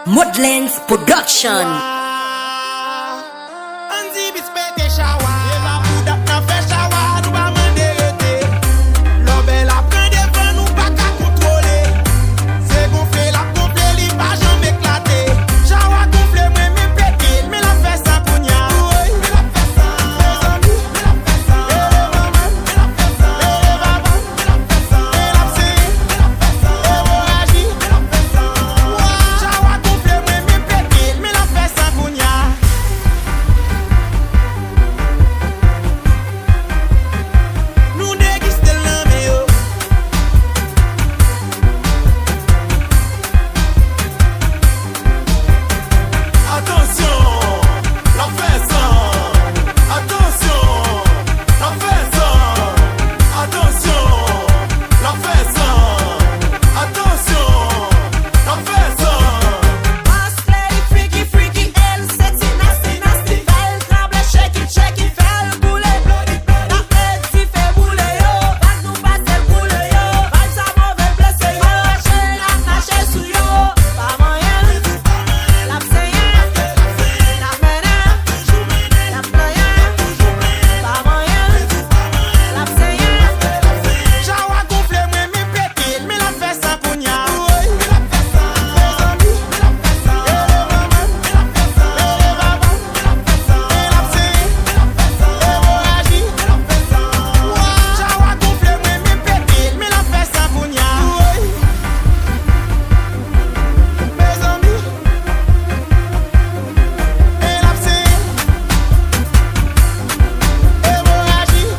Modlands Production. Andybeatz pete shawa. Eva poudak na fe shawa. Nou ba mande rete. L'obel apren devan nou pa ka kontrole. Se gonfle la gonfle li pa jam eklate. Shawa gonfle mwen me pete. Me la fe sa kounya. Me la fe sa. Mes amis. Me la fe sa. Maman. Me la fe sa. Maman. Me la fe sa. Elapse. Me la fe sa. Hémorragie. Me la fe sa. Shawa gonfle mwen me pete. Me la fe sa kounya. Nou degiste l'anme yo. Attention, la fête ça. Attention, la fête ça. Attention, la fête ça. Attention, la fête ça. Boss lady, freaky, freaky, elle sexy, nasty, nasty. Fais le tremble, shake it, fais le boulet, bloody, bloody. La fête si fait bouler yo, vague nous passe le boulet yo. Vague sa mauvaise blessé yo, marché sous yo. Pas moyen, la pseyen, la mena, la ployen. Pas moyen, la pseyen. Shawa gonfle mwen me pete. Me la fe sa kounya. Me la fe sa. Mes amis. Me la fe sa. Maman. Me la fe sa. Maman. Me la fe sa. Elapse. Me la fe sa. Hémorragie. Me la fe sa. Shawa gonfle mwen me pete. Me la fe sa kounya. Mes amis. Elapse. Hémorragie.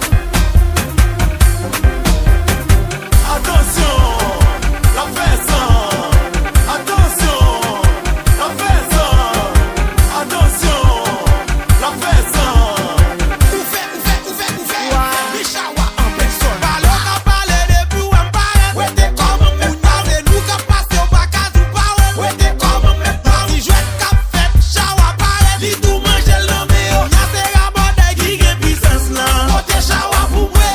Attention, la fête ça. Attention, la fête ça. Attention, la fête ça. Ou fait. Les shawa en personne. Parlons qu'à parler depuis ou en parler. Ouais, t'es comme un mouton. C'est nous qui passons au bac à tout parler. Ouais, t'es comme un mouton. Si jouet qu'à fait, shawa parler. Li tout mange l'homme yo. Y'a ces rabordés qui gagne puissance là. Côté shawa pour moi.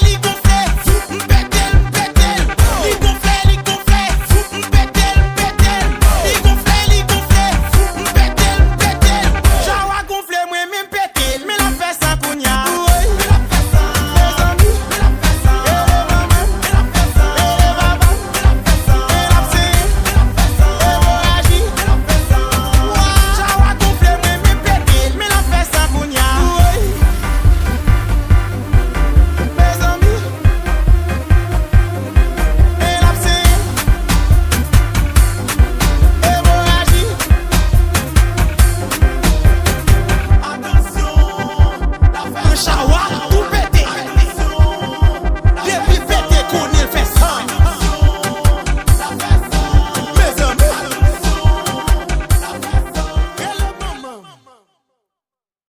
Li gonfle. Fou m'pète. Li gonfle. Fou m'pète. Li gonfle. Fou m'pète. Shawa gonfle moi même pété. Me la fait sa kounya. Me la fait sa. Mes amis. Me la fait sa. Maman. Me la fait sa. Maman. Me la fait sa. Elapse. Me la fait sa. Hémorragie. Me la fait sa. Shawa gonfle moi même pété. Me la fait sa kounya. Mes amis. Elapse. Hémorragie. Attention, la fête shawa.